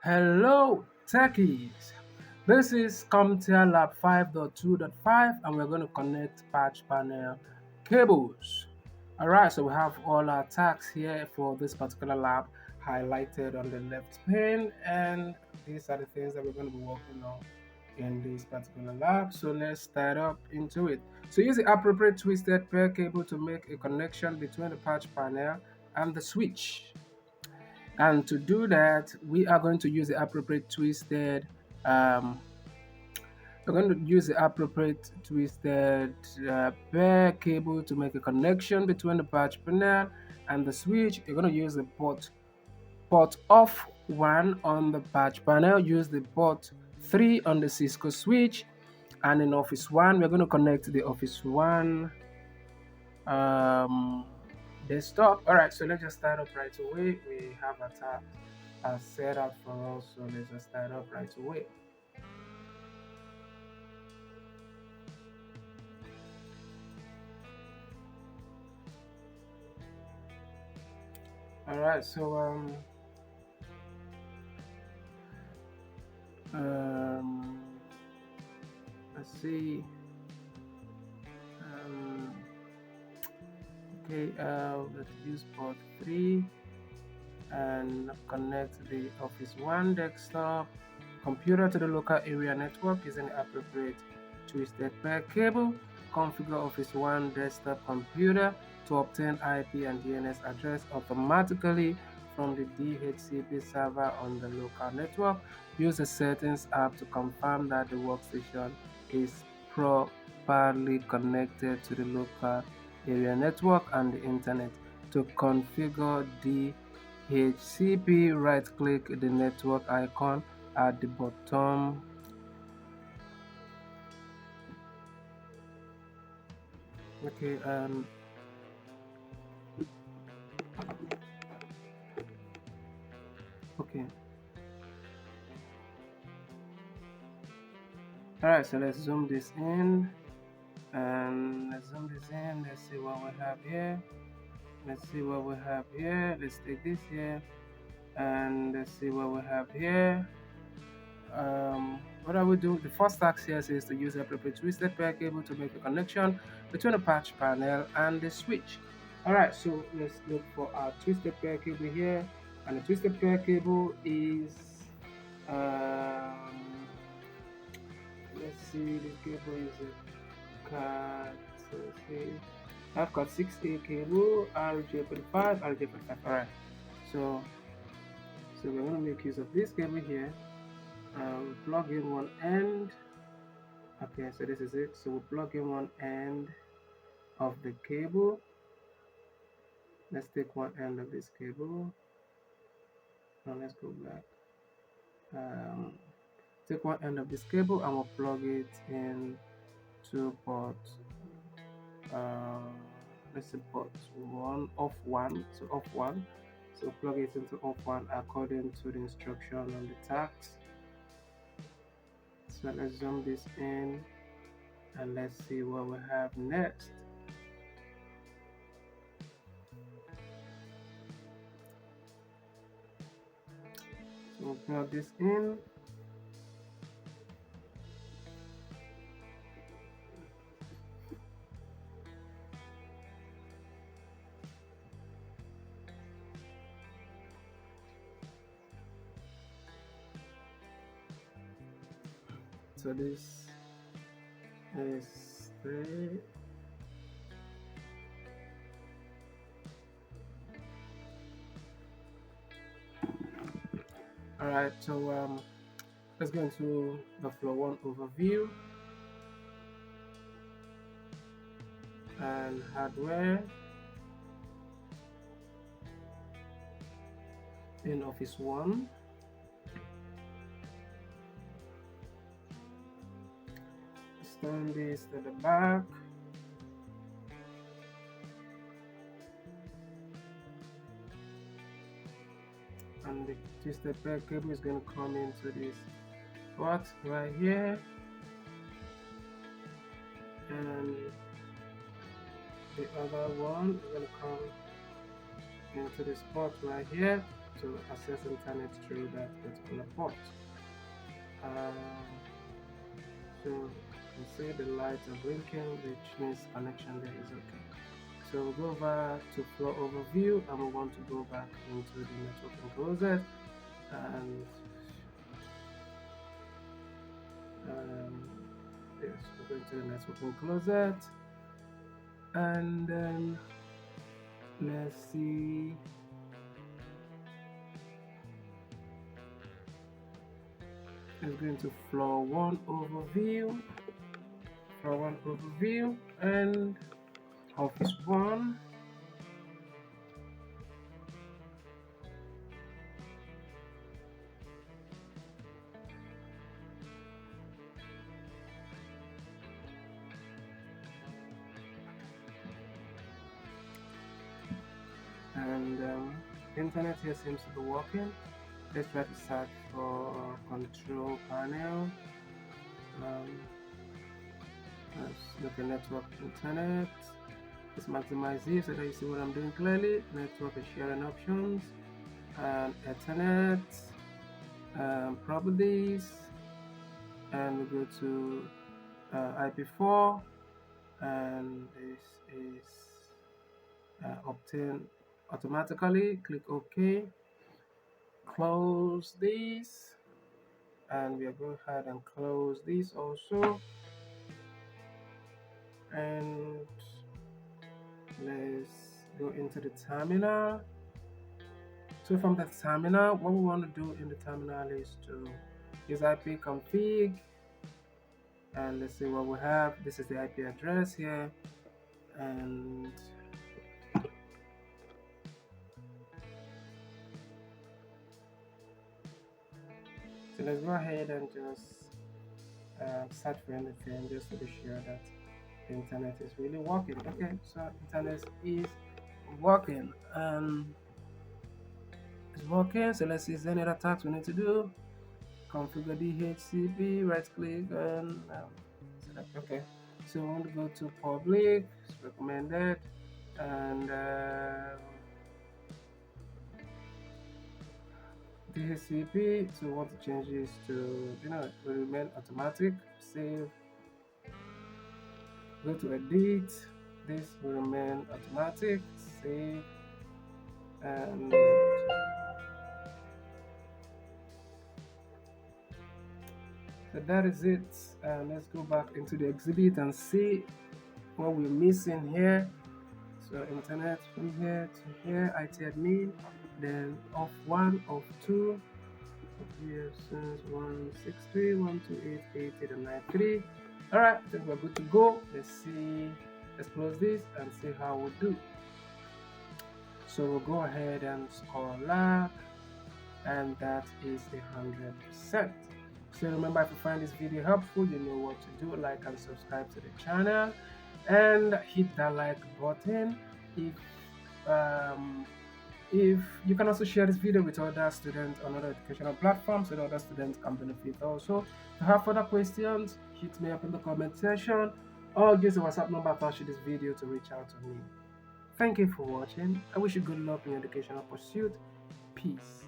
Hello, techies. This is CompTIA Lab 5.2.5 and we're going to connect patch panel cables. Alright, so we have all our tags here for this particular lab highlighted on the left pane, and these are the things that we're going to be working on in this particular lab. So let's start up into it. So use the appropriate twisted pair cable to make a connection between the patch panel and the switch. And to do that, we are going to use the appropriate twisted um, we're going to use the appropriate twisted pair cable to make a connection between the patch panel and the switch. You're going to use the port off 1 on the patch panel, use the port 3 on the Cisco switch, and in office 1 we're going to connect the office 1 um, desktop. All right, so let's just start up right away. We have a tab set up for us, so let's just start up right away. All right, so um, let's see. um, okay, let's use port 3 and connect the office 1 desktop computer to the local area network using the appropriate twisted pair cable. Configure office 1 desktop computer to obtain IP and DNS address automatically from the DHCP server on the local network. Use the settings app to confirm that the workstation is properly connected to the local area network and the internet. To configure DHCP, right click the network icon at the bottom. Okay, okay. All right, so let's zoom this in, and let's zoom this in. Let's see what we have here. Let's see what we have here. Let's take this here, and let's see what we have here. What are we doing? The first task here is to use the appropriate twisted pair cable to make a connection between the patch panel and the switch. All right, so let's look for our twisted pair cable here, and the twisted pair cable is um, let's see, the cable is a cat. So let's see, I've got 6A cable, RJ45, RJ45. All right, so we're going to make use of this cable here. Plug in one end. Okay, so this is it. So we plug in one end of the cable. Let's take one end of this cable. Now let's go back. Take one end of this cable and we'll plug it in to port. Let's say port one, off one. So off one. So plug it into off one according to the instruction on the tags. So let's zoom this in and let's see what we have next. So we'll plug this in. So this is 3. All right, so let's go into the flow 1 overview and hardware. In office 1, stand this to the back. And the twisted pair cable is going to come into this port right here, and the other one is going to come into this port right here. to access internet through that particular port. So you see the lights are blinking, which means connection there is okay. So we'll go over to flow overview, and we want to go back into the networking closet, and yes, we're going to the networking closet, and then let's see. Let's go into floor one overview, and office one. And internet here seems to be working. Let's try to search for control panel. Let's look at network internet. Let's maximize this so that you see what I'm doing clearly. Network and sharing options, and Ethernet, properties, and we go to IP4, and this is obtained automatically. Click OK. Close this, and we are going ahead and close this also, and let's go into the terminal. So from the terminal, what we want to do in the terminal is to use IP config, and let's see what we have. This is the IP address here, and so let's go ahead and just search for anything just to be sure that the internet is really working. Okay, so internet is working. It's working. So let's see, is there any other tasks we need to do? Configure DHCP, right click, and select OK. So we want to go to public, it's recommended, and DHCP. So we want to change this to, it will remain automatic. Save, go to edit, this will remain automatic. Save, and so that is it. Let's go back into the exhibit and see what we're missing here. So internet from here to here, IT admin, then off 1, off 2, since 163.128.80.93. All right, I think we're good to go. Let's see. Let's close this and see how we do. So we'll go ahead and score lab, and that is 100%. So remember, if you find this video helpful, you know what to do. Like and subscribe to the channel, and hit that like button. If you can also share this video with other students on other educational platforms so that other students can benefit also. If you have further questions, hit me up in the comment section, or use the WhatsApp number attached to this video to reach out to me. Thank you for watching. I wish you good luck in your educational pursuit. Peace.